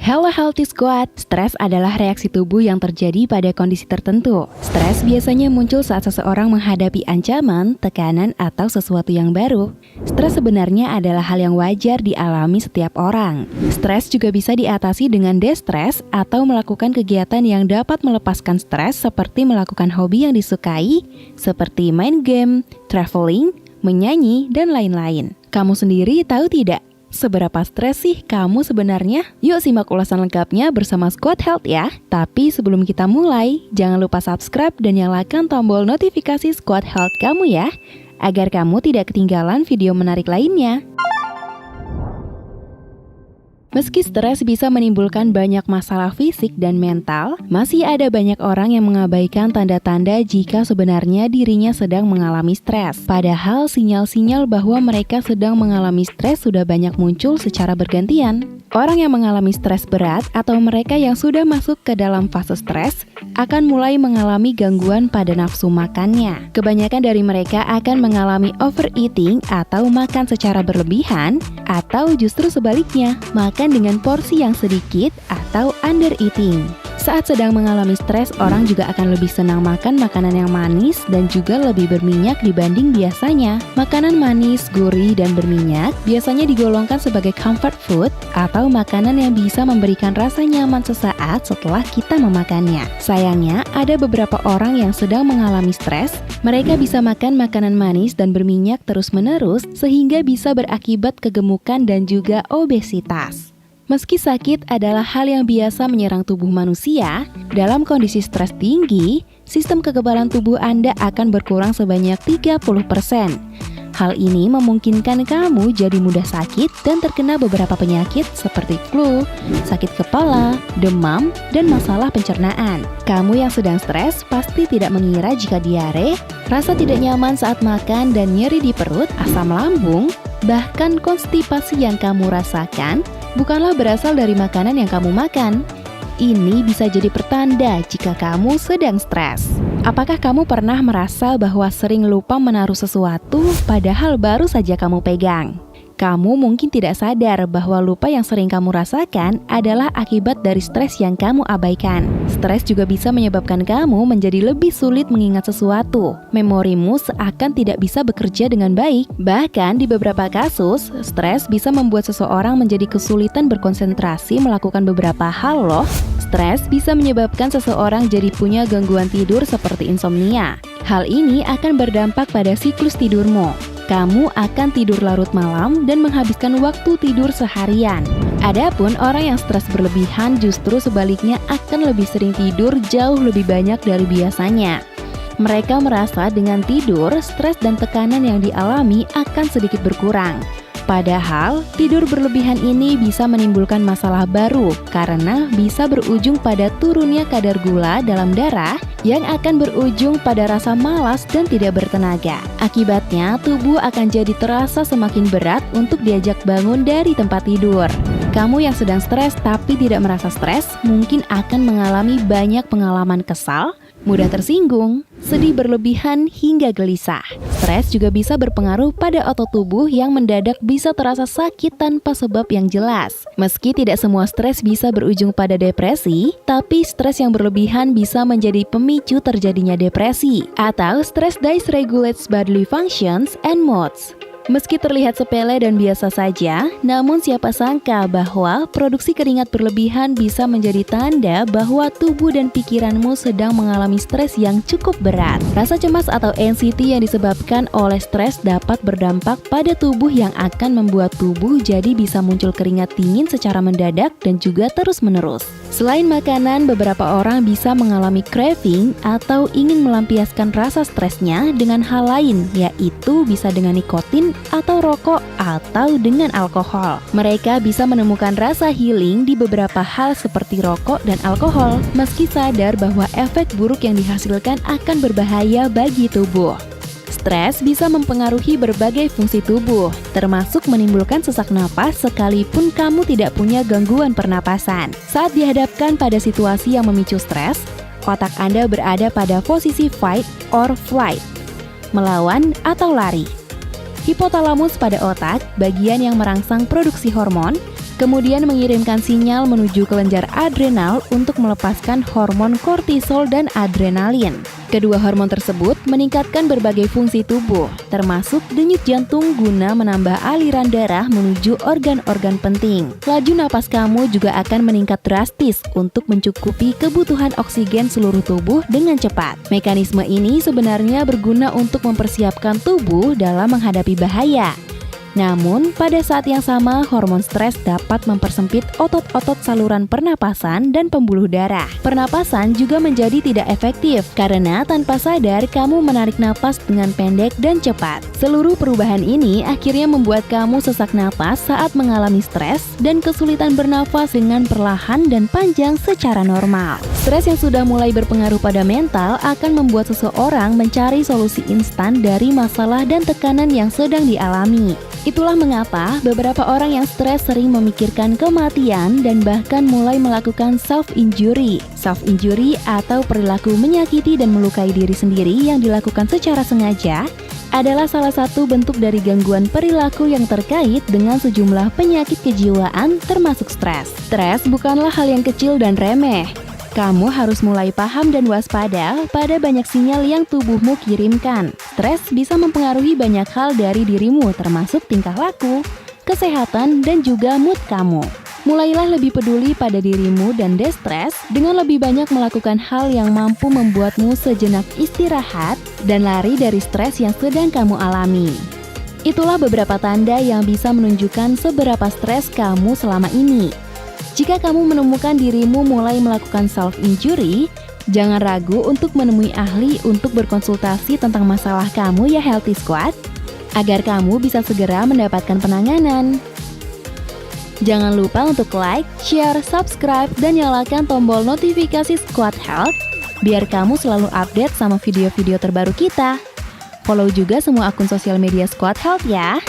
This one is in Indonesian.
Hello Healthy Squad, stres adalah reaksi tubuh yang terjadi pada kondisi tertentu. Stres biasanya muncul saat seseorang menghadapi ancaman, tekanan, atau sesuatu yang baru. Stres sebenarnya adalah hal yang wajar dialami setiap orang. Stres juga bisa diatasi dengan de-stress atau melakukan kegiatan yang dapat melepaskan stres seperti melakukan hobi yang disukai, seperti main game, traveling, menyanyi, dan lain-lain. Kamu sendiri tahu tidak? Seberapa stres sih kamu sebenarnya? Yuk simak ulasan lengkapnya bersama Squad Health ya. Tapi sebelum kita mulai, jangan lupa subscribe dan nyalakan tombol notifikasi Squad Health kamu ya, agar kamu tidak ketinggalan video menarik lainnya. Meski stres bisa menimbulkan banyak masalah fisik dan mental, masih ada banyak orang yang mengabaikan tanda-tanda jika sebenarnya dirinya sedang mengalami stres. Padahal sinyal-sinyal bahwa mereka sedang mengalami stres sudah banyak muncul secara bergantian. Orang yang mengalami stres berat atau mereka yang sudah masuk ke dalam fase stres akan mulai mengalami gangguan pada nafsu makannya. Kebanyakan dari mereka akan mengalami overeating atau makan secara berlebihan, atau justru sebaliknya, makan dengan porsi yang sedikit atau undereating. Saat sedang mengalami stres, orang juga akan lebih senang makan makanan yang manis dan juga lebih berminyak dibanding biasanya. Makanan manis, gurih, dan berminyak biasanya digolongkan sebagai comfort food atau makanan yang bisa memberikan rasa nyaman sesaat setelah kita memakannya. Sayangnya, ada beberapa orang yang sedang mengalami stres, mereka bisa makan makanan manis dan berminyak terus-menerus sehingga bisa berakibat kegemukan dan juga obesitas. Meski sakit adalah hal yang biasa menyerang tubuh manusia, dalam kondisi stres tinggi, sistem kekebalan tubuh Anda akan berkurang sebanyak 30%. Hal ini memungkinkan kamu jadi mudah sakit dan terkena beberapa penyakit seperti flu, sakit kepala, demam, dan masalah pencernaan. Kamu yang sedang stres pasti tidak mengira jika diare, rasa tidak nyaman saat makan dan nyeri di perut, asam lambung, bahkan konstipasi yang kamu rasakan bukanlah berasal dari makanan yang kamu makan. Ini bisa jadi pertanda jika kamu sedang stres. Apakah kamu pernah merasa bahwa sering lupa menaruh sesuatu padahal baru saja kamu pegang? Kamu mungkin tidak sadar bahwa lupa yang sering kamu rasakan adalah akibat dari stres yang kamu abaikan. Stres juga bisa menyebabkan kamu menjadi lebih sulit mengingat sesuatu. Memorimu seakan tidak bisa bekerja dengan baik. Bahkan di beberapa kasus, stres bisa membuat seseorang menjadi kesulitan berkonsentrasi melakukan beberapa hal loh. Stres bisa menyebabkan seseorang jadi punya gangguan tidur seperti insomnia. Hal ini akan berdampak pada siklus tidurmu. Kamu akan tidur larut malam dan menghabiskan waktu tidur seharian. Adapun orang yang stres berlebihan justru sebaliknya akan lebih sering tidur jauh lebih banyak dari biasanya. Mereka merasa dengan tidur, stres dan tekanan yang dialami akan sedikit berkurang. Padahal, tidur berlebihan ini bisa menimbulkan masalah baru karena bisa berujung pada turunnya kadar gula dalam darah yang akan berujung pada rasa malas dan tidak bertenaga. Akibatnya, tubuh akan jadi terasa semakin berat untuk diajak bangun dari tempat tidur. Kamu yang sedang stres tapi tidak merasa stres mungkin akan mengalami banyak pengalaman kesal, mudah tersinggung, sedih berlebihan hingga gelisah. Stres juga bisa berpengaruh pada otot tubuh yang mendadak bisa terasa sakit tanpa sebab yang jelas. Meski tidak semua stres bisa berujung pada depresi, tapi stres yang berlebihan bisa menjadi pemicu terjadinya depresi atau stress dysregulates bodily functions and moods. Meski terlihat sepele dan biasa saja, namun siapa sangka bahwa produksi keringat berlebihan bisa menjadi tanda bahwa tubuh dan pikiranmu sedang mengalami stres yang cukup berat. Rasa cemas atau anxiety yang disebabkan oleh stres dapat berdampak pada tubuh yang akan membuat tubuh jadi bisa muncul keringat dingin secara mendadak dan juga terus-menerus. Selain makanan, beberapa orang bisa mengalami craving atau ingin melampiaskan rasa stresnya dengan hal lain, yaitu bisa dengan nikotin atau rokok atau dengan alkohol. Mereka bisa menemukan rasa healing di beberapa hal seperti rokok dan alkohol, meski sadar bahwa efek buruk yang dihasilkan akan berbahaya bagi tubuh. Stres bisa mempengaruhi berbagai fungsi tubuh, termasuk menimbulkan sesak napas sekalipun kamu tidak punya gangguan pernapasan. Saat dihadapkan pada situasi yang memicu stres, otak Anda berada pada posisi fight or flight, melawan atau lari. Hipotalamus pada otak, bagian yang merangsang produksi hormon, kemudian mengirimkan sinyal menuju kelenjar adrenal untuk melepaskan hormon kortisol dan adrenalin. Kedua hormon tersebut meningkatkan berbagai fungsi tubuh, termasuk denyut jantung guna menambah aliran darah menuju organ-organ penting. Laju napas kamu juga akan meningkat drastis untuk mencukupi kebutuhan oksigen seluruh tubuh dengan cepat. Mekanisme ini sebenarnya berguna untuk mempersiapkan tubuh dalam menghadapi bahaya. Namun, pada saat yang sama, hormon stres dapat mempersempit otot-otot saluran pernapasan dan pembuluh darah. Pernapasan juga menjadi tidak efektif karena tanpa sadar kamu menarik napas dengan pendek dan cepat. Seluruh perubahan ini akhirnya membuat kamu sesak napas saat mengalami stres dan kesulitan bernafas dengan perlahan dan panjang secara normal. Stres yang sudah mulai berpengaruh pada mental akan membuat seseorang mencari solusi instan dari masalah dan tekanan yang sedang dialami. Itulah mengapa beberapa orang yang stres sering memikirkan kematian dan bahkan mulai melakukan self-injury. Self-injury atau perilaku menyakiti dan melukai diri sendiri yang dilakukan secara sengaja adalah salah satu bentuk dari gangguan perilaku yang terkait dengan sejumlah penyakit kejiwaan termasuk stres. Stres bukanlah hal yang kecil dan remeh. Kamu harus mulai paham dan waspada pada banyak sinyal yang tubuhmu kirimkan. Stres bisa mempengaruhi banyak hal dari dirimu, termasuk tingkah laku, kesehatan, dan juga mood kamu. Mulailah lebih peduli pada dirimu dan destres dengan lebih banyak melakukan hal yang mampu membuatmu sejenak istirahat dan lari dari stres yang sedang kamu alami. Itulah beberapa tanda yang bisa menunjukkan seberapa stres kamu selama ini. Jika kamu menemukan dirimu mulai melakukan self-injury, jangan ragu untuk menemui ahli untuk berkonsultasi tentang masalah kamu ya Healthy Squad, agar kamu bisa segera mendapatkan penanganan. Jangan lupa untuk like, share, subscribe, dan nyalakan tombol notifikasi Squad Health, biar kamu selalu update sama video-video terbaru kita. Follow juga semua akun sosial media Squad Health ya.